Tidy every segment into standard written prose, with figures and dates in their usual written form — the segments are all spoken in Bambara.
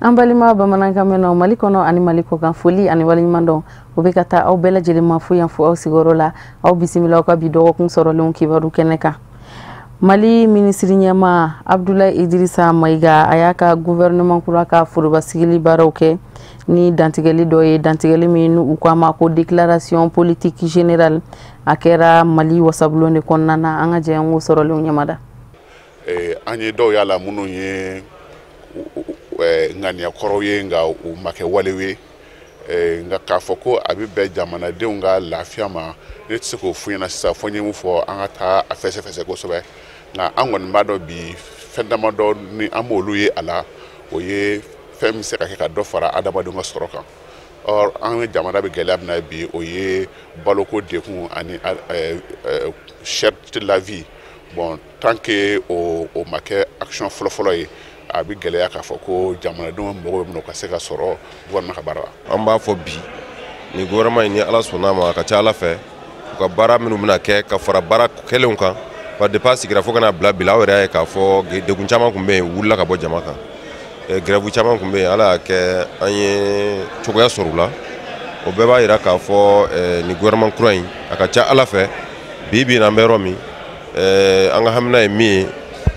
Ambalima bamananka meno malikono ani maliko kan foli ani walimando obekata au bela jelema fu yan fu au sigorola au bisimila ka bidogo kun sorolon kibaru keneka Mali ministri nyama Abdoulaye Idrissa Maiga ayaka gouvernement kuraka furuba sigili baroke ni dantigeli doye dantigeli minu ukama ko déclaration politique générale akera Mali wasablone konnana anga jengo sorolon nyamada anye do yala munu ye ngania koroye nga u make walewe nga kafoko abi be jamana de nga lafia ma netsiko fuina sisa fonye mu fo anga ta afese ko sobe na angon mado bi fendama do ni amoluye ala oye fem se ka do fara adama do nga soroka or an jamana be gelab na bi oye baloko dekun ani charte de la vie bon tant que au make action flofoloye abi geleya ka foko jamana do mbogo no ka se ka soro gouvernement ka bara amba fo bi ni gouvernement ni ala sonama ka cha ala fe ka bara minu bina ke ka fara bara kelon kan pa de pas sigira fo kana bla bila wera ka fo de kun chama kumbe wulla ka bo jamaka grève chama kumbe ala ke anye chogoya sorula o beba ira ka fo ni gouvernement croin aka cha ala fe bibi na meromi anga hamna mi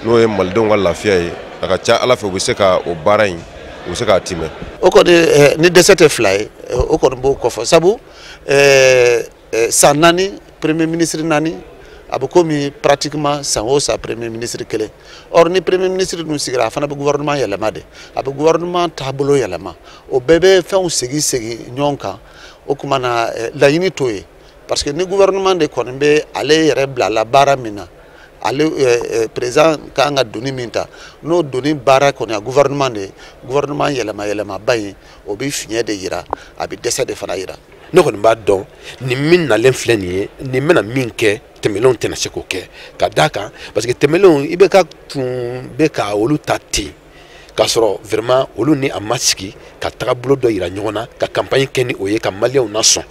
no e maldo ngala fiay aka cha ala fe buseka o barain buseka time o ko ni desete fly o ko bo ko sabu sanani premier ministre nani abukomi pratiquement sans sa premier ministre kele or ni premier ministre nous sigra fana gouvernement yelema de abu gouvernement tablo yelema o bebe fa on segi nyonka o kumana la yini toye parce que ni gouvernement de konembe aller rebla la baramina ale président kanga doni minta no doni bara konya gouvernement yelema bayi o bi finye de yira abi dessa de fana yira no ko mba don ni min na l'influence ni mena minke temelon tena seko ke kadaka parce que temelon ibeka tun beka olu tati kasoro vraiment olu ni amaski ka tablo do yira nyona ka campagne keni oye ka malien nason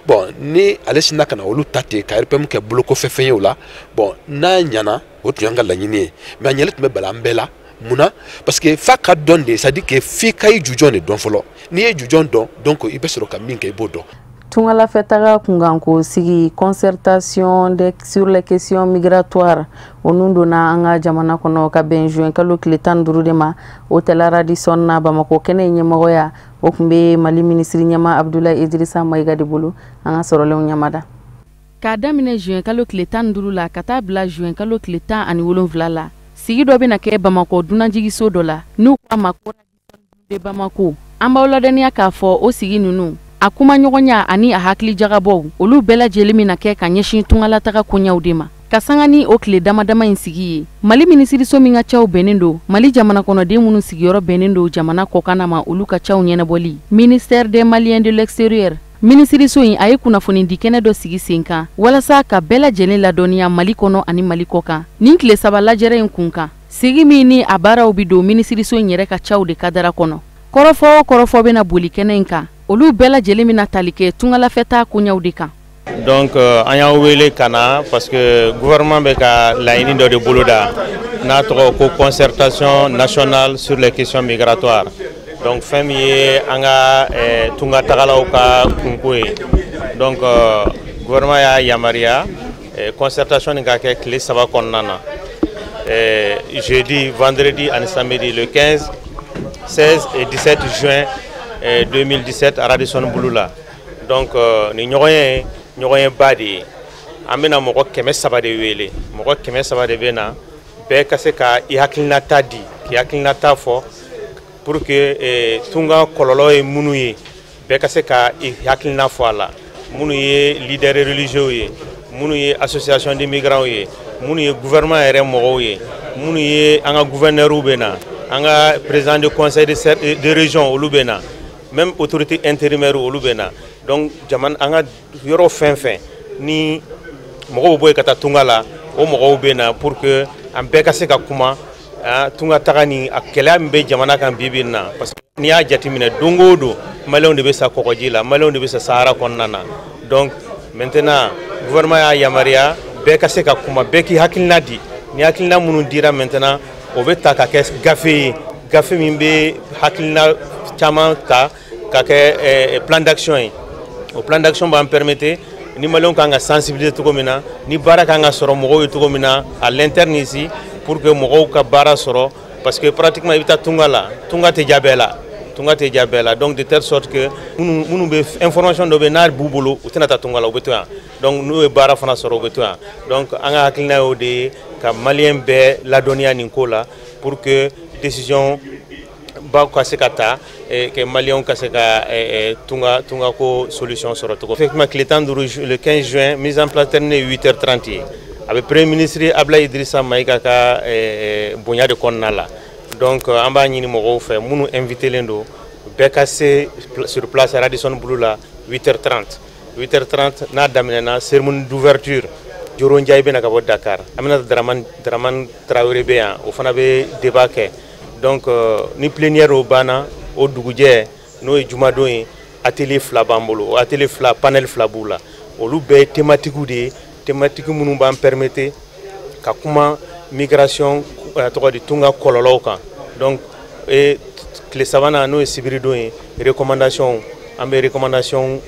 bon ni alesina kana olu tati ka RPM ke bloko fefenye ola bon na nyana o tuyanga la nyini mais anyelet me balambela muna parce que fa ka donne ça dit que fi kay jujone don folo ni e jujon don donc il besoro ka minke bodo tungala fetara kunganko sigi concertation sur les questions migratoires onundo na anga jamana kono ka benjuin kalo kletan durudema hôtel Radisson na Bamako kene nyemoya okumbe Mali ministre nyama Abdoulaye Idrissa Maiga de bulu anga sorole nyamada ka damine juin kalo kletan durula kata bla juin kalo kletan ani wolon vlala sigi do bena ke Bamako dunanjigi sodola nu kwa makora de Bamako amba oladenia ka fo o sigi nunu akuma nyogonya ani a hakli jagabo olu bela jelimi na ke kanyeshin tungala taka kunyawdima kasangani o kle damadama insigi Mali ministri so minga chaw benendo Mali jamana kono de munu sigiyoro benendo jamana kokana ma olu ka chaw nyena boli ministère des Maliens de l'extérieur ministri so yin aye kuna foni dikene do sigi senka wala sa ka bela jeli la donia Mali kono ani Mali koka nin kle sabala jere kunka sigi mini abara obido ministri so nyere ka chaw de kadara kono korofo bena boli kenenka olu bela jelimi na talike tungala feta kunyawdika donc anya wele kana parce que gouvernement be ka laini do de boloda na to ko concertation nationale sur les questions migratoires donc famiye anga tunga tagala ka kunkoe donc gouvernement ya yamaria concertation nga ke clé saba konnana jeudi vendredi et samedi le 15 16 et 17 juin 2017 à Radisson Bulula. Donc ni ñoyen badi amena moko keme sabade wele moko keme sabade bena be kase ka i hakilna tadi ki hakilna tafo pour que tunga kololo e munuye be kase ka i hakilna foala munuye leader religieux ye munuye association des migrants ye munuye gouvernement ere mo ye munuye anga gouverneur ubena anga président du conseil de région olubena même autorité intérimaire olubena donc jaman anga yoro fin ni mogo boy kata tungala o mogo bena pour que am bekase ka kuma tunga tagani akela mbe jamana kan bibina parce que ni a jatimine dongodo malon de besa kokojila malon de besa sahara konnana donc maintenant gouvernement ya yamaria bekase ka kuma beki hakilna di ni hakilna munu dira maintenant o beta ka kes gafe min bɛ hakilina caman ta ka kɛ plan d'action ye. O plan d'action b'an permettre ni maliyɛnw kan ka sensibiliser cogo min na, ni baara kan ka sɔrɔ mɔgɔw ye cogo min na à l'interne ici pour que mɔgɔw ka baara sɔrɔ parce que pratiquement i bɛ taa tunga la, tunga tɛ diya bɛɛ la. Tunga tɛ diya bɛɛ la donc de telle sorte que minnu bɛ information dɔ bɛ n'a b'u bolo u tɛna taa tunga la u bɛ to yan donc n'u ye baara fana sɔrɔ u bɛ to yan donc an ka hakilina y'o de ye ka maliyɛn bɛɛ ladɔnniya nin ko la pour que décision ba ka se ka ta que maliyɛnw ka se ka tunga ko solution sɔrɔ cogo. Effectivement tile 15 le 15 juin mise en place terminée 8h30 ye a bɛ premier ministre Abdoulaye Idrissa Maïga ka bonya de kɔnɔna la. Donc an b'a ɲini mɔgɔw fɛ minnu invité len do bɛɛ ka se sur place Radisson Blu la 8h30 n'a daminɛna cérémonie d'ouverture Joro Ndiaye bɛna ka bɔ Dakar Aminata Dramane Traoré bɛ yan o fana bɛ débat kɛ donc ni plénière o banna o dugujɛ n'o ye jumadon ye atelier fila b'an bolo o atelier fila panel fila b'u la olu bɛɛ ye thématique de ye thématique minnu b'an permettre ka kuma migration tɔgɔ di tunga kɔlɔlɔw kan donc tile sabanan n'o ye sibiridon ye recommandation an bɛ recommandation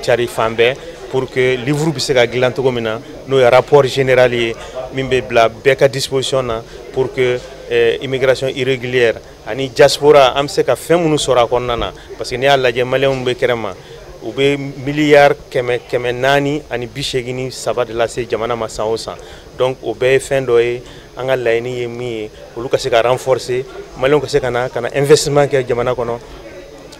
cari fan bɛɛ pour que livre bɛ se ka dilan cogo min na n'o ye rapport général ye min bɛ bila bɛɛ ka disposition na pour que immigration irrégulière ani diaspora an bɛ se ka fɛn minnu sɔrɔ a kɔnɔna na parce que n'i y'a lajɛ maliyɛnw bɛ kɛrɛ ma u bɛ miliyari kɛmɛ naani ani 83 de lase jamana ma san o san donc o bɛɛ ye fɛn dɔ ye an ka laɲini ye min ye olu ka se ka renforcer maliyɛnw ka se ka na investissement kɛ jamana kɔnɔ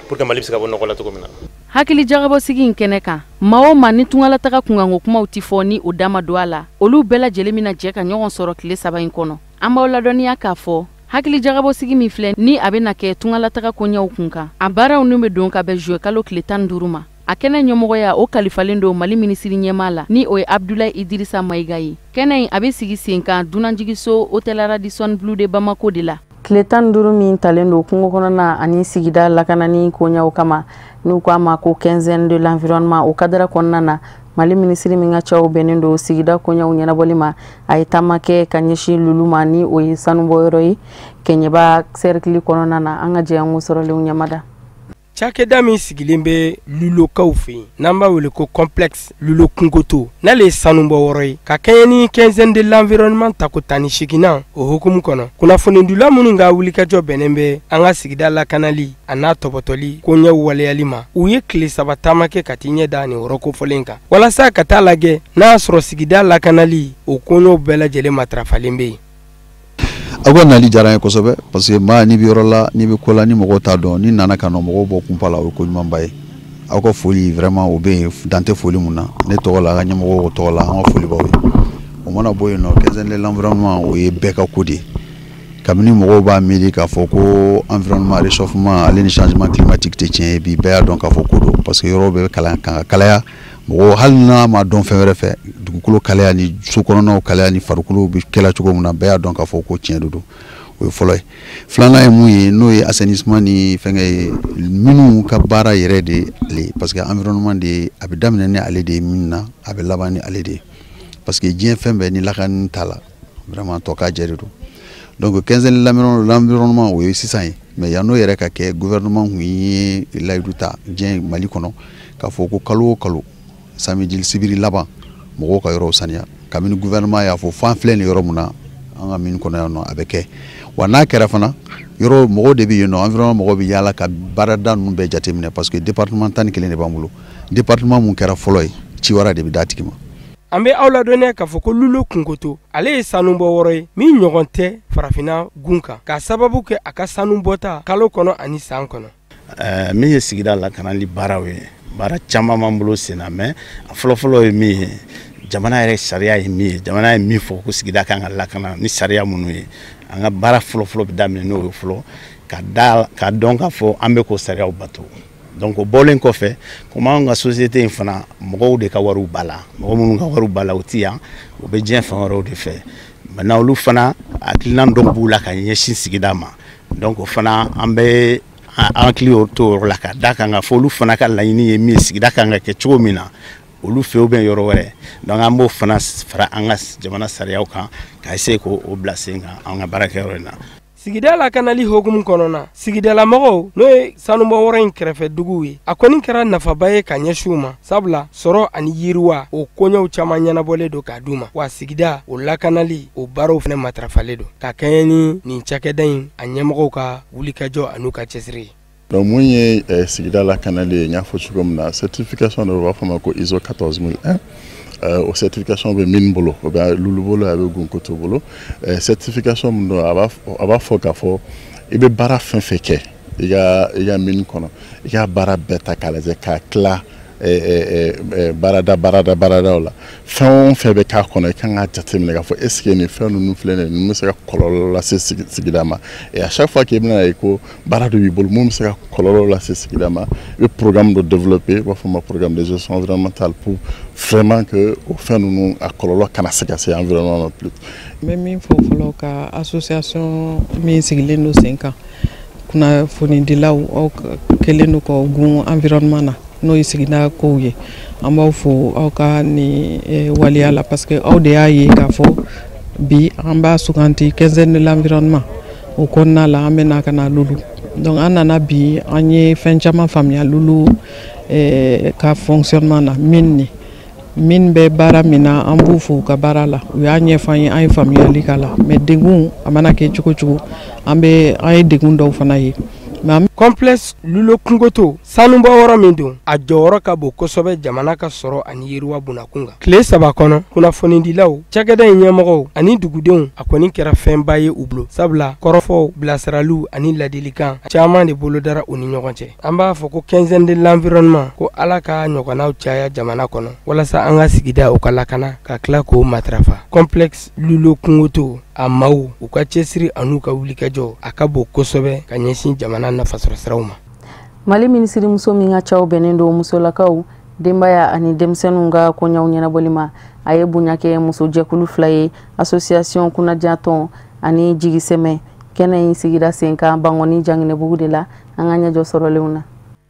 pour que Mali bɛ se ka bɔ nɔgɔ la cogo min na. Hakili jagabɔ sigi in kɛnɛ kan maa o maa ni tungalataga kunkanko kumaw ti fɔ ni o dama don a la olu bɛɛ lajɛlen mina jɛ ka ɲɔgɔn sɔrɔ tile 3 in kɔnɔ an b'aw ladɔnniya k'a fɔ hakili jagabɔ sigi min filɛ ni a bɛna kɛ tungalataga koɲɛw kun kan a baaraw nu bɛ don ka bɛn juillet kalo tile 15 ma a kɛnɛ ɲɛmɔgɔya o kalifalen don Mali minisiri ɲɛmaa la ni o ye Abdoulaye Idrissa Maïga ye kɛnɛ in a bɛ sigi sen kan dunanjigiso hôtel Radisson Blu de Bamako de la tile 15 min talen don kungo kɔnɔna ani sigida lakanani koɲɛw kama n'u ko a ma ko quinzaine de l'environnement o kadara kɔnɔna na Mali minisiri min ka cɛw bɛnnen don sigida koɲɛw ɲɛnabɔli ma a ye taama kɛ ka ɲɛsin lulu ma ni o ye sanubɔyɔrɔ ye kɛɲɛba cercle kɔnɔna na an ka jɛyanko sɔrɔlenw ɲɛmada. Cakɛda min sigilen bɛ lulokaw fɛ yen n'an b'a wele ko complexe lulo kungoto n'ale ye sanubɔ wɔɔrɔ ye ka kɛɲɛ ni quinzaine de l'environnement tako 18nan o hukumu kɔnɔ kunnafonidila minnu ka wulikajɔ bɛnnen bɛ an ka sigida lakanali a n'a tɔbɔtɔli koɲɛw waleyali ma u ye tile 3 taama kɛ ka t'i ɲɛ da nin yɔrɔ kofɔlen kan walasa ka taa lajɛ n'a y'a sɔrɔ sigida lakanali o koɲɛw bɛɛ lajɛlen matarafalen bɛ yen. aw ka nali diyara n ye kosɛbɛ parce que maa n'i bɛ yɔrɔ la n'i bɛ ko la ni mɔgɔw t'a dɔn ni nana ka na mɔgɔw bɔ kunpa la o ye ko ɲumanba ye aw ka foli vraiment o bɛ yen dan tɛ foli mun na ne tɔgɔ la a ka ɲɛmɔgɔw tɔgɔ la an ka foli b'aw ye o mana bɔ yen nɔ quinzaine de l'environnement o ye bɛɛ ka ko de ye kabini mɔgɔw b'a miiri k'a fɔ ko environnement réchauffement ale ni changement climatique tɛ tiɲɛ ye bi bɛɛ y'a dɔn k'a fɔ ko don parce que yɔrɔw bɛ kan ka kalaya mɔgɔ hali n'a ma dɔn fɛn wɛrɛ fɛ dugukolo kalaya ni sokɔnɔnaw kalaya ni farikolo bɛ kɛla cogo min na bɛɛ y'a dɔn k'a fɔ ko tiɲɛ de don o ye fɔlɔ ye filanan ye mun ye n'o ye assainissement ni fɛnkɛ ye minnu ka baara yɛrɛ de ale parce que environnement de a bɛ daminɛ ni ale de ye min na a bɛ laban ni ale de ye parce que diɲɛ fɛn bɛɛ ni lakani t'a la vraiment tɔ k'a jɛ de don donc quinzaine de l'environnement o ye sisan ye mais yan n'o yɛrɛ ka kɛ gouvernement kun ye layidu ta diɲɛ Mali kɔnɔ k'a fɔ ko kalo o kalo samedi sibiri laban mɔgɔw ka yɔrɔw saniya kabini gouvernement y'a fɔ fan filɛ nin yɔrɔ mun na an ka min kɔnɔ yan nɔ a bɛ kɛ wa n'a kɛra fana yɔrɔ mɔgɔw de bɛ yen nɔ environnement mɔgɔw bɛ yaala ka baarada ninnu bɛɛ jateminɛ parce que département 11 de b'an bolo département mun kɛra fɔlɔ ye ci wɛrɛ de bɛ d'a tigi ma. an bɛ aw ladɔnniya k'a fɔ ko lulo kunkoto ale ye sanubɔ wɔɔrɔ ye min ɲɔgɔn tɛ farafinna gun kan k'a sababu kɛ a ka sanu bɔta kalo kɔnɔ ani san kɔnɔ. min ye sigida lakanali baaraw ye baara caman b'an bolo sen na mais a fɔlɔfɔlɔ ye min ye jamana yɛrɛ sariya ye min ye jamana ye min fɔ ko sigida kan ka lakana ni sariya minnu ye an ka baara fɔlɔfɔlɔ bɛ daminɛ n'o ye fɔlɔ ka dɔn k'a fɔ an bɛ k'o sariyaw bato donc o bɔlen kɔfɛ komi an ka société in fana mɔgɔw de ka wariw b'a la mɔgɔ minnu ka wariw b'a la o ti yan o bɛ diɲɛ fan wɛrɛw de fɛ maintenant olu fana hakilina dɔw b'u la ka ɲɛsin sigida ma donc o fana an bɛ an hakili o to yɔrɔ la ka da kan ka fɔ olu fana ka laɲini ye min ye sigida kan ka kɛ cogo min na olu fɛ u bɛ yɔrɔ wɛrɛ donc an b'o fana fara an ka jamana sariyaw kan ka essayer k'o bila sen kan an ka baarakɛyɔrɔ in na. sigida lakanali hokumu kɔnɔna sigidala mɔgɔw n'o ye sanubɔ wɔrɔ in kɛrɛfɛ duguw ye a kɔni kɛra nafaba ye ka ɲɛsiw ma sabula sɔrɔ ani yiriwa o koɲɛw caman ɲɛnabɔlen don k'a d'u ma wa sigida o lakanali o baaraw fɛnɛ matarafalen don ka kɛɲɛ ni nin cakɛda in a ɲɛmɔgɔw ka wulikajɔ an'u ka cɛsiri ye. Donc mun ye sigida lakanali ye n y'a fɔ cogo min na certification dɔ b'a fɔ ma ko ISO 14001 o certification bɛ min bolo o bɛ lulu bolo a bɛ gunkoto bolo certification min don a b'a fɔ k'a fɔ i bɛ baara fɛn fɛn kɛ i ka min kɔnɔ i ka baara bɛɛ ta k'a lajɛ k'a tila baaradaw la fɛn o fɛn bɛ k'a kɔnɔ i kan k'a jateminɛ k'a fɔ est-ce que nin fɛn ninnu filɛ nin ye ninnu bɛ se ka kɔlɔlɔ lase sigida ma et à chaque fois k'i bɛna ye ko baara dɔ b'i bolo mun bɛ se ka kɔlɔlɔ lase sigida ma i bɛ programme dɔ développer i b'a fɔ ma programme de gestion environnementale pour vraiment que o fɛn ninnu a kɔlɔlɔ kana se ka se environnement ma plus. N bɛ min fɔ fɔlɔ ka association min sigilen don sen kan kunnafonidilaw aw kɛlen don k'aw gun environnement na n'o ye sigida kow ye an b'aw fo aw ka ni waliya la parce que aw de y'a ye k'a fɔ bi an b'a suganti quinzaine de l'environnement o kɔnɔna la an bɛna ka na lulu donc an nana bi an ye fɛn caman faamuya lulu ka fonctionnement na min bɛ baara min na an b'u fo ka baara la u y'a ɲɛfɔ an ye an ye faamuyali k'a la mais degun a mana kɛ cogo cogo an ye degun dɔw fana ye. complexe lulo kungoto sanubɔ wɔrɔ min don a jɔyɔrɔ ka bon kosɛbɛ jamana ka sɔrɔ ani yiriwa bunakun kan tile 3 kɔnɔ kunnafonidilaw cakɛda in ɲɛmɔgɔw ani dugudenw a kɔni kɛra fɛnba ye u bolo sabula kɔrɔfɔw bilasiraliw ani ladilikan caman de bolodara u ni ɲɔgɔn cɛ an b'a fɔ ko quinzaine de l'environnement ko ala ka ɲɔgɔnnaw caya jamana kɔnɔ walasa an ka sigida o ka lakana ka tila k'o matarafa complexe lulo kungoto a maaw u ka cɛsiri an'u ka wulikajɔ a ka bon kosɛbɛ ka ɲɛsin jamana nafasɔrɔ siraw ma. Mali minisiri muso min ka caw bɛnnen don musolakaw denbaya ani denmisɛnninw ka kɔɲɔw ɲɛnabɔli ma a ye bonya kɛ muso jɛkulu 2 ye association kunnaja tɔn ani jigisɛmɛ kɛnɛ in sigida sen kan Bangɔni Janginɛbugu de la an ka ɲɛjɔ sɔrɔlenw na.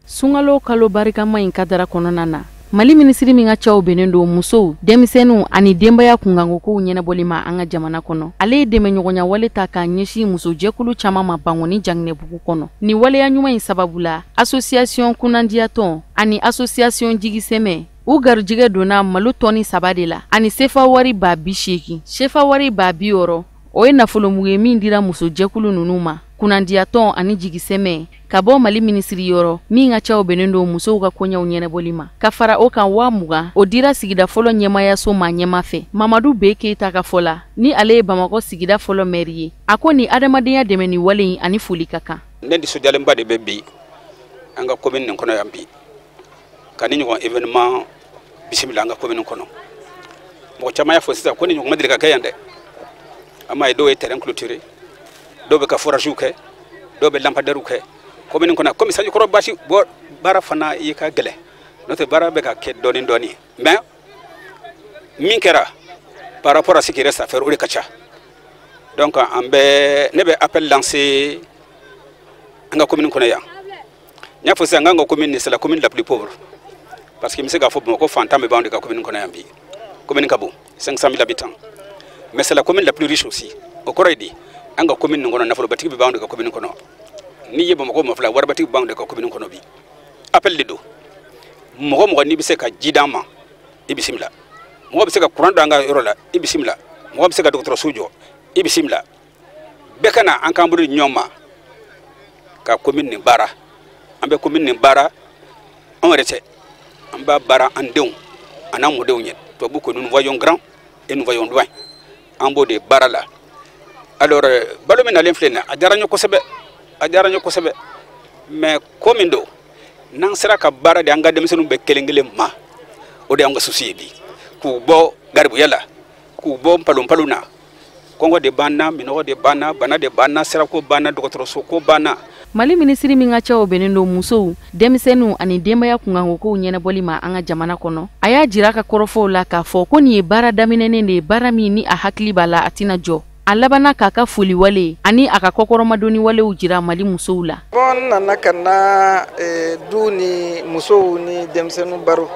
Sunkalo kalo barikama in kadara kɔnɔna na Mali minisiri min ka caw bɛnnen don musow denmisɛnninw ani denbaya kunkankokow ɲɛnabɔli ma an ka jamana kɔnɔ ale ye dɛmɛ ɲɔgɔnya wale ta k'a ɲɛsin muso jɛkulu caman ma Bangɔni Janginɛbugu kɔnɔ ni waleya ɲuman in sababu la association kunnandiya tɔn ani association jigisɛmɛ u garijɛgɛ donna malo tɔni 3 de la ani sefa wari ba 80 sefa wari ba 60 o ye nafolomugu ye min dira muso jɛkulu ninnu ma kunnandiya tɔn ani jigisɛmɛ ka bɔ Mali minisiri yɔrɔ min ka caw bɛnnen don musow ka kɔɲɔw ɲɛnabɔli ma ka fara o kan 20,000 o dira sigida fɔlɔ ɲɛmayaso ma ɲɛma fɛ Mamadu B. Keita ka fɔ la ni ale ye Bamakɔ sigida fɔlɔ maire ye a ko ni adamadenya dɛmɛ ni wale in ani foli ka kan. Ne nisɔndiyalenba de bɛ bi an ka commune nin kɔnɔ yan bi ka ni ɲɔgɔn événement bisimila an ka commune kɔnɔ mɔgɔ caman y'a fɔ sisan ko ni ɲɔgɔn ma deli ka kɛ yan dɛ an m'a ye dɔw ye terrain clôturé dɔw bɛ ka forage kɛ dɔw bɛ lampadaire kɛ commune kɔnɔ comme sanji kɔrɔ basi bɔ baara fana i ka gɛlɛ n'o tɛ baara bɛ ka kɛ dɔɔni mais min kɛra par rapport à ce qui reste à faire o de ka ca donc ne bɛ appel lancer an ka commune kɔnɔ yan n y'a fɔ sisan an ka commune c'est la commune la plus pauvre parce que n bɛ se k'a fɔ Bamakɔ fantan bɛ b'anw de ka commune kɔnɔ yan bi commune ka bon 500 000 habitants mais c'est la commune la plus riche aussi o kɔrɔ ye di an ka commune nin kɔnɔ nafolobatigi bɛ b'anw de ka commune kɔnɔ n'i ye Bamakɔ ma fila waribatigi b'anw de ka commune kɔnɔ bi appel de don mɔgɔ mɔgɔ n'i bɛ se ka ji d'an ma i bisimila mɔgɔ bɛ se ka courant don an ka yɔrɔ la i bisimila mɔgɔ bɛ se ka dɔgɔtɔrɔso jɔ i bisimila bɛɛ ka na an k'an bolo ɲɔgɔn ma ka commune nin baara an bɛ commune nin baara anw yɛrɛ tɛ an b'a baara an denw a n'an mɔdenw ɲɛ tubabu ko nous voyons grand et nous voyons loin an b'o de baara la alors balo min nalen filɛ nin a diyara n ye kosɛbɛ mais ko min don n'an sera ka baara de an ka denmisɛnninw bɛɛ kelen kelen ma o de y'an ka souci ye bi k'u bɔ garibuya la k'u bɔ mpalonpalon na kɔngɔ de b'an na minɔgɔ de b'an na bana de b'an na sirako b'an na dɔgɔtɔrɔsoko b'an na. Mali minisiri min ka caw bɛnnen don musow denmisɛnninw ani denbaya kunkankokow ɲɛnabɔli ma an ka jamana kɔnɔ a y'a jira ka kɔrɔfɔw la k'a fɔ ko nin ye baara daminɛnen de ye baara min ni a hakili b'a la a tɛna jɔ a labanna k'a ka foli wale ani a ka kɔkɔrɔmadoni walew jira Mali musow la. Bon nana ka na du ni musow ni denmisɛnninw baro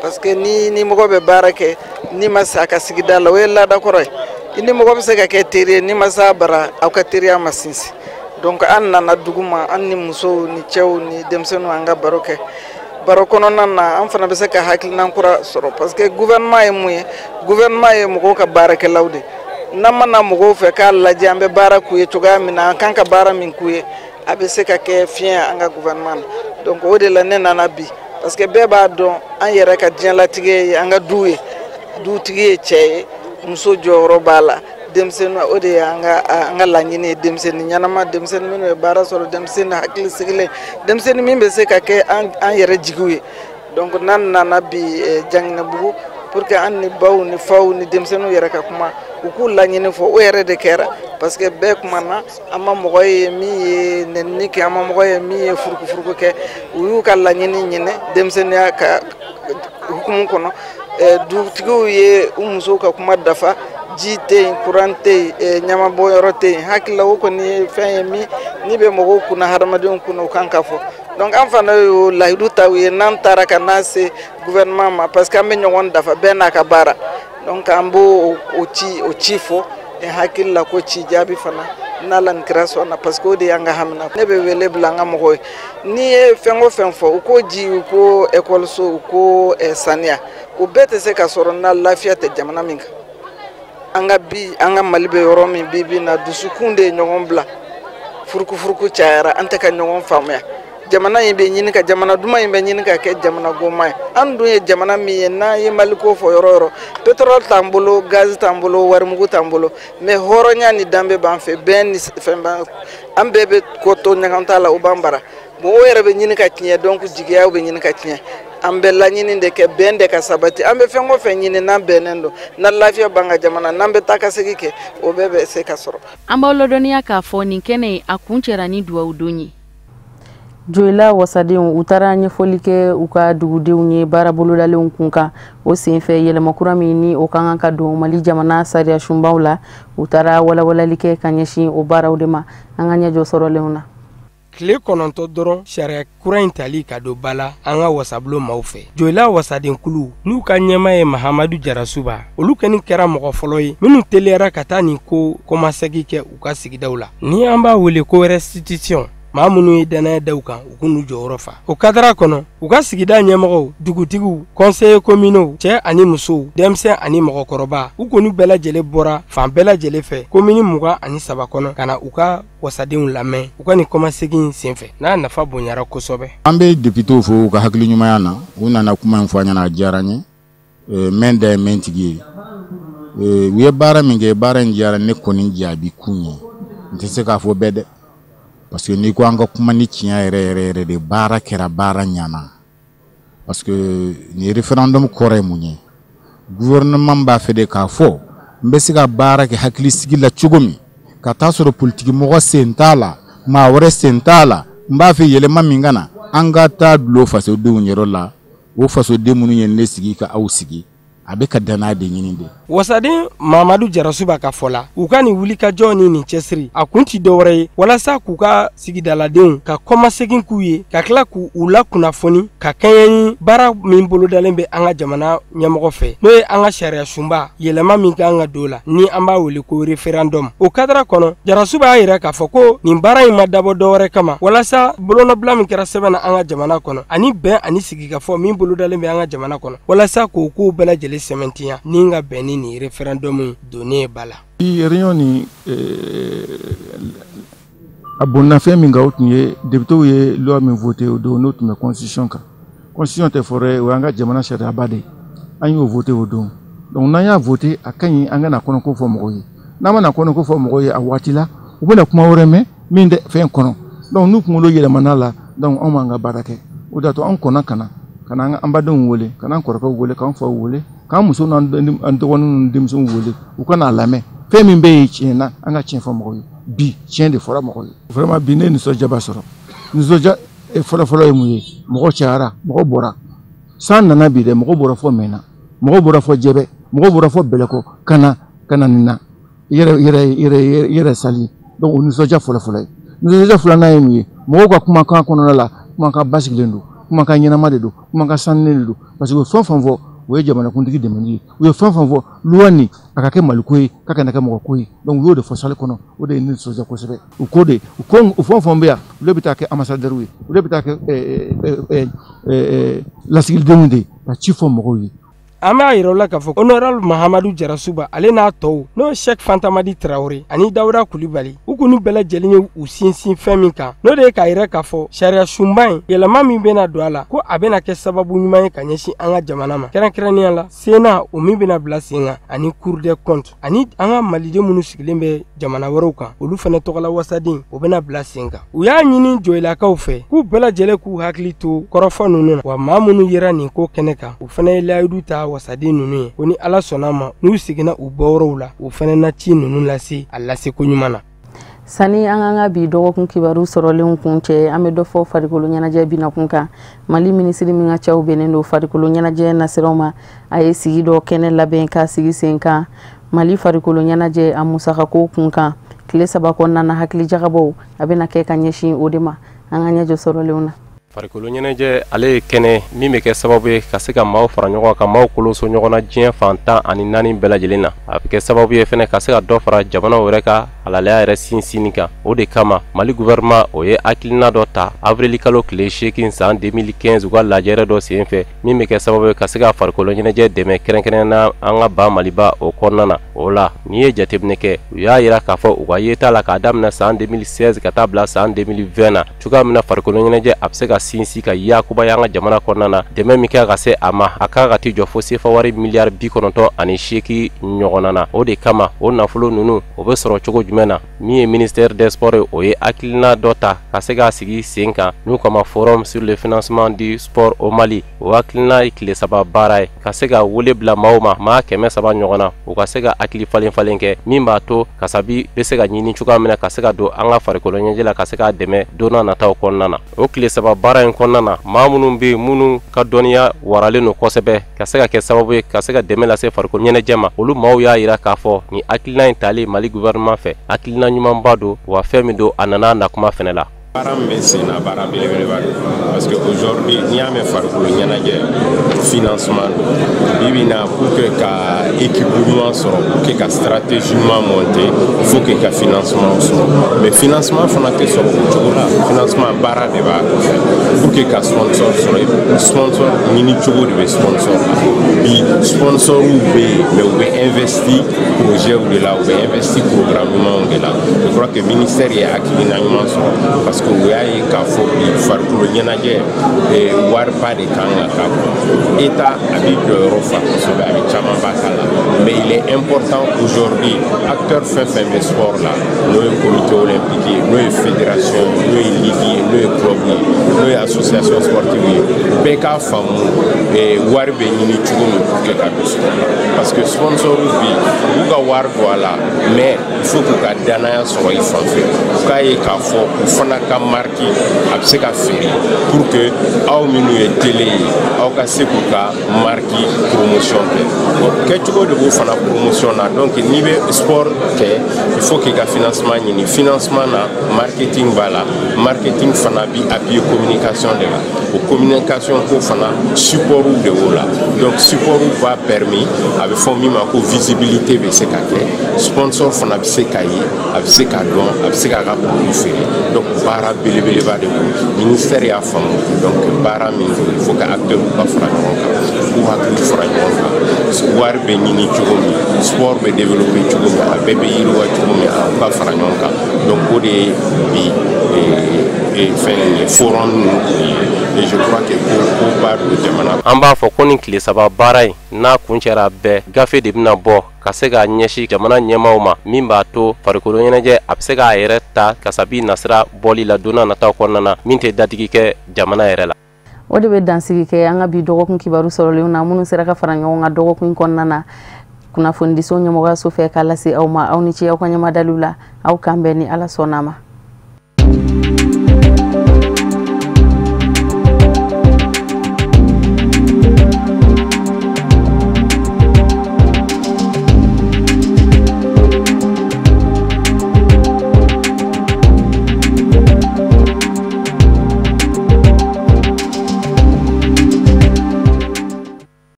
parce que ni mɔgɔ bɛ baara kɛ ni ma sa ka sigida la o ye laada kɔrɔ ye ini mɔgɔ bɛ se ka kɛ teri ni ma s'a bara aw ka teriya ma sinsin donc an nana dugu ma an ni musow ni cɛw ni denmisɛnninw an ka baro kɛ baro kɔnɔna na an fana bɛ se ka hakilina kura sɔrɔ parce que gouvernement ye mun ye gouvernement ye mɔgɔw ka baarakɛlaw de n'an ma na mɔgɔw fɛ k'a lajɛ an bɛ baara k'u ye cogoya min na an kan ka baara min k'u ye a bɛ se ka kɛ fiɲɛ an ka gouvernement na donc o de la ne nana bi parce que bɛɛ b'a dɔn an yɛrɛ ka diɲɛlatigɛ ye an ka du ye dutigi ye cɛ ye muso jɔyɔrɔ b'a la denmisɛnnin o de ye an ka laɲini ye denmisɛnnin ɲɛnama denmisɛnnin minnu ye baara sɔrɔ denmisɛnnin hakili sigilen denmisɛnnin min bɛ se ka kɛ an yɛrɛ jigiw ye donc n'an nana bi Janginɛbugu pour que an ni baw ni faw ni denmisɛnninw yɛrɛ ka kuma u k'u laɲini fɔ o yɛrɛ de kɛra parce que bɛɛ kumana an ma mɔgɔ ye min ye nɛnini kɛ an ma mɔgɔ ye min ye furukufuruku kɛ u y'u ka laɲini ɲini denmisɛnninya ka hukumu kɔnɔ dutigiw ye u musow ka kuma dafa ji tɛ yen kuran tɛ yen ɲamabɔyɔrɔ tɛ yen hakilila o kɔni ye fɛn ye min ni bɛ mɔgɔw kunna hadamadenw kunna u kan ka fɔ donc an fana y'o layidu ta u ye n'an taara ka n'a se gouvernement ma parce que an bɛ ɲɔgɔn dafa bɛɛ n'a ka baara donc an b'o ci fɔ hakilila ko ci jaabi fana n'ala ni kira sɔnna parce que o de y'an ka hamina ne bɛ wele bila an ka mɔgɔw ye n'i ye fɛn o fɛn fɔ u ko ji u ko ekɔliso u ko saniya o bɛɛ tɛ se ka sɔrɔ n'a lafiya tɛ jamana min kan an ka Mali bɛ yɔrɔ min bi na dusukun de ye ɲɔgɔn bila furukufuruku cayara an tɛ ka ɲɔgɔn faamuya jamana in bɛ ɲini ka jamana duman in bɛ ɲini ka kɛ jamana goman ye an dun ye jamana min ye n'an ye Mali ko fɔ yɔrɔ yɔrɔ pétrole t'an bolo gaz t'an bolo warimugu t'an bolo mais hɔrɔnya ni danbe b'an fɛ bɛn ni fɛn b'an an bɛɛ bɛ ko to ɲagan t'a la o b'an bara bon o yɛrɛ bɛ ɲini ka tiɲɛ donc jigiyaw bɛ ɲini ka tiɲɛ an bɛ laɲini de kɛ bɛn de ka sabati an bɛ fɛn o fɛn ɲini n'an bɛnnen don na lafiya b'an ka jamana n'an bɛ taa ka segin kɛ o bɛɛ bɛ se ka sɔrɔ an b'aw ladɔnniya k'a fɔ nin kɛnɛ a kun cɛra ni duwawu don ye Joyila wasadenw u taara ɲɛfɔli kɛ u ka dugudenw ye baara bolodalen kun kan o senfɛ yɛlɛma kura min ni o kan ka don Mali jamana sariya sunbaw la u taara walawalali kɛ ka ɲɛsin o baaraw de ma an ka ɲɛjɔ sɔrɔlenw na tile 9 dɔrɔn sariya kura in tali ka don bala an ka wasabulon maaw fɛ Joyila wasadenkulu n'u ka ɲɛma ye Mahamadu Jarasuba olu kɛni kɛra mɔgɔ fɔlɔ ye minnu teliyara ka taa nin ko komasegi kɛ u ka sigidaw la ni an b'a wele ko restitution maa minnu ye danaya daw kan u k'u jɔyɔrɔ fa o kadara kɔnɔ u ka sigida ɲɛmɔgɔw dugutigiw conseiller communaux cɛ ani musow denmisɛn ani mɔgɔkɔrɔba u kɔni bɛɛ lajɛlen bɔra fan bɛɛ lajɛlen fɛ commune 23 kɔnɔ ka na u ka wasadenw lamɛn u ka nin komasegin senfɛ n'a nafa bonyara kosɛbɛ an bɛ députés fo u ka hakili ɲumanya na u nana kuma in fɔ an ɲɛna a diyara n ye mɛn da ye mɛn tigi ye u ye baara min kɛ baara in diyara ne kɔni jaabi kun ye n tɛ se k'a fɔ bɛɛ dɛ parce que ni ko an ka kuma ni tiɲɛ yɛrɛ de baara kɛra baara ɲana parce que ni référendum kɔrɔ ye mun ye gouvernement b'a fɛ de k'a fɔ n bɛ se ka baara kɛ hakili sigi la cogo min ka taa sɔrɔ politique mɔgɔ sen t'a la maa wɛrɛ sen t'a la n b'a fɛ yɛlɛma min ka na an ka taa dulon fasodenw yɛrɛ la o fasoden minnu ye ne sigi ka aw sigi a bɛ ka danaya de ɲini de wasaden Mahamadu Jarasuba ka fɔ la u ka nin wulikajɔ ni nin cɛsiri a kun ti dɔwɛrɛ ye walasa k'u ka sigidaladenw ka kɔmasegin k'u ye ka tila k'u la kunnafoni ka kɛɲɛ ni baara min bolodalen bɛ an ka jamana ɲɛmɔgɔ fɛ n'o ye an ka sariya sunba yɛlɛma min ka an ka don la ni an b'a wele ko référendum o kadara kɔnɔ Jarasuba y'a yira k'a fɔ ko nin baara in ma dabɔ dɔwɛrɛ kama walasa bolonɔbila min kɛra sɛbɛn na an ka jamana kɔnɔ ani bɛn ani sigikafɔ min bolodalen bɛ an ka jamana kɔnɔ walasa k'o kow bɛɛ lajɛlen sɛmɛntiya ni ka bɛn ni référendum donné bala réunion ni a bonna fɛn min kan o tun ye députés ye loi min voté o don n'o tun bɛ constitution kan constitution tɛ fɔra o y'an ka jamana sariyaba de an y'o voté o don donc n'an y'a voté a ka ɲi an ka na kɔnɔko fɔ mɔgɔw ye n'an ma na kɔnɔko fɔ mɔgɔw ye a waati la u bɛna kuma wɛrɛ mɛn min tɛ fɛn kɔnɔ donc n'u kunkolo yɛlɛmana la donc anw b'an ka baara kɛ o de y'a to an kɔnna ka na an badenw wele ka na an kɔrɔkɛw wele k'an faw wele k'an muso n'an dɔgɔninw ni denmisɛnw wele u ka n'a lamɛn fɛn min bɛ yen tiɲɛ na an ka tiɲɛ fɔ mɔgɔw ye bi tiɲɛ de fɔra mɔgɔw ye vraiment bi ne nisɔndiyaba sɔrɔ nisɔndiya fɔlɔfɔlɔ ye mun ye mɔgɔ cayara mɔgɔ bɔra san nana bi dɛ mɔgɔ bɔra fɔ mɛnna mɔgɔ bɔra fɔ jɛbɛ mɔgɔ bɔra fɔ bɛlɛkɔ ka na nin na yɛrɛ sali donc o nisɔndiya fɔlɔfɔlɔ ye nisɔndiya filanan ye mun ye mɔgɔw ka kumakan kɔnɔna la kumakan basigilen don kumakan ɲɛnama de don kumakan sanulen de don parce que fɛn fɛn fɔ o ye jamana kuntigi dɛmɛni ye u ye fɛn fɛn fɔ loi nin a ka kɛ maliko ye k'a kana kɛ mɔgɔ ko ye donc u y'o de fɔ salle kɔnɔ o de ye ne nisɔndiya kosɛbɛ u ko de u fɛn o fɛn bɛ yan olu bɛ taa kɛ ambassadeur ye olu bɛ taa kɛ lasigidenw de ka ci fɔ mɔgɔw ye. An b'a yira la k'a fɔ honorable Mahamadu Jarasuba ale n'a tɔw n'o Cheikh Fantamadi Traoré ani Dawuda Kulibali u k'u bɛɛ lajɛlen ye u sinsin fɛn min kan n'o de ye k'a yira k'a fɔ sariya sunba in yɛlɛma min bɛna don a la ko a bɛna kɛ sababu ɲuman ye ka ɲɛsin an ka jamana ma kɛrɛnkɛrɛnnenya la Sénat o min bɛna bila sen kan ani Cour des comptes ani an ka maliden minnu sigilen bɛ jamana wɛrɛw kan olu fana tɔgɔla wasaden o bɛna bila sen kan u y'a ɲini jɔyilakaw fɛ k'u bɛɛ lajɛlen k'u hakili to kɔrɔfɔ ninnu na wa maa minnu yera nin ko kɛnɛ kan u fana ye layidu ta wasaden ninnu ye ko ni Ala sɔnna ma n'u seginna u bɔyɔrɔw la u fana na ci ninnu lase a laseko ɲuman na. Sani an ka bi dɔgɔkun kibaru sɔrɔlen kun cɛ an bɛ dɔ fɔ farikolo ɲɛnajɛ binakun kan Mali minisiri min ka cɛw bɛnnen don farikolo ɲɛnajɛ nasiraw ma a ye sigi dɔ kɛnɛ labɛn ka sigi sen kan Mali farikolo ɲɛnajɛ a musakako kun kan tile 3 kɔnɔna na hakili jagabɔw a bɛna kɛ ka ɲɛsin o de ma an ka ɲɛjɔ sɔrɔlenw na. Farikolo ɲɛnajɛ ale ye kɛnɛ min bɛ kɛ sababu ye ka se ka maaw fara ɲɔgɔn kan maaw koloso ɲɔgɔn na diɲɛ fan 14 bɛɛ lajɛlen na a bɛ kɛ sababu ye fɛnɛ ka se ka dɔ fara jamanaw yɛrɛ ka halalaya yɛrɛ sinsinni kan o de kama Mali gouvernement o ye hakilina dɔ ta avril kalo tile 8 san 2015 u ka lajɛrɛ dɔ sen fɛ min bɛ kɛ sababu ye ka se ka farikolo ɲɛnajɛ dɛmɛ kɛrɛnkɛrɛnnena an ka ba Maliba o kɔnɔna na o la n'i ye jateminɛ kɛ u y'a yira k'a fɔ u ka yeta la k'a daminɛ san 2016 ka taa bila san 2020 na cogoya min na farikolo ɲɛnajɛ a bɛ se ka sinsin ka yakubaya an ka jamana kɔnɔna na dɛmɛ min kɛ ka se a ma a ka t'i jɔ fo sefa wari miliyari 98 ɲɔgɔnna na o de kama o nafolo ninnu o bɛ sɔrɔ cogo jumɛn na min ye ministère des sports ye o ye hakilina dɔ ta ka se k'a sigi sen kan n'u kama forum sur le financement du sport au Mali o hakilina ye tile 3 baara ye ka se ka wele bila maaw ma maa 300 ɲɔgɔn na u ka se ka hakili falen kɛ min b'a to kasabi bɛ se ka ɲini cogoya min na ka se ka don an ka farikolo ɲɛnajɛ la ka se k'a dɛmɛ donna nataw kɔnɔna na o tile 3 baara in kɔnɔna na maa minnu bɛ minnu ka dɔnniya waralen don kosɛbɛ ka se ka kɛ sababu ye ka se ka dɛmɛ lase farikolo ɲɛnajɛ ma olu maaw y'a yira k'a fɔ ni hakilina in talen Mali gouvernement fɛ hakilina ɲumanba don wa fɛn min don a nana nakuma fɛnɛ la. Baara min bɛ sen na baara belebeleba don parce que aujourd'hui n'i y'a mɛn farikolo ɲɛnajɛ financement don bi bi na pour que ka équipe ɲuman sɔrɔ pour que ka stratégie ɲuman monter il faut que ka financement sɔrɔ mais financement fana tɛ sɔrɔ o cogo la financement baara de b'a kɔfɛ pour que ka sponsor sɔrɔ sponsor ɲini cogo de bɛ sponsor bi sponsorw bɛ yen mais u bɛ investi projets de la u bɛ investi programme ɲumanw de la je crois que ministère ye hakilina ɲuman sɔrɔ parce que u y'a ye k'a fɔ bi farikolo ɲɛnajɛ wariba de kan ka k'a kɔnɔ État a bɛ jɔyɔrɔ fa kosɛbɛ a bɛ caman ba k'a la mais il est important aujourd'hui acteur fɛn fɛn bɛ sport la n'o ye comité olympique ye n'o ye fédération n'o ye ligue ye n'o ye club ye n'o ye association sportive ye bɛɛ k'a faamu wari bɛ ɲini cogo min pour que ka don sport la parce que sponsor bi u ka wari don a la mais il faut k'u ka danaya sɔrɔ i fan fɛ u k'a ye k'a fɔ u fana ka marque a bɛ se ka feere pour que aw minnu ye télé ye aw ka se k'u ka marque promotion kɛ bon kɛcogo de b'o fana promotion na donc n'i bɛ sport kɛ il faut k'i ka financement ɲini financement na marketing b'a la marketing fana bi appuyer communication de la o communication ko fana support de b'o la donc support b'a permis a bɛ fɔ min ma ko visibilité bɛ se ka kɛ sponsor fana bɛ se ka ye a bɛ se ka dɔn a bɛ se k'a ka produit feere donc baara belebeleba de don ministère y'a faamu donc baara min don il faut que acteurs ka fara ɲɔgɔn kan k'u hakili fara ɲɔgɔn kan wari bɛ ɲini cogo min sport bɛ développer cogo min a bɛɛ bɛ yiriwa cogo min a ka fara ɲɔgɔn kan donc o de ye bi fɛn ye forum et je crois que ko b'a don jamana. An b'a fɔ ko ni tile 3 baara in n'a kun cɛra bɛɛ gafe de bɛna bɔ ka se k'a ɲɛsin jamana ɲɛmaaw ma min b'a to farikolo ɲɛnajɛ a bɛ se k'a yɛrɛ ta kasabi nasira bɔli la donna nataw kɔnɔna na min tɛ datigi kɛ jamana yɛrɛ la. O de bɛ dansigi kɛ an ka bi dɔgɔkun kibaru sɔrɔlenw na minnu sera ka fara ɲɔgɔn kan dɔgɔkun kɔnɔna na kunnafonidiso ɲɛmɔgɔyaso fɛ k'a lase aw ma aw ni ce aw ka ɲɛmadaliw la aw k'an bɛn ni Ala sɔnna ma.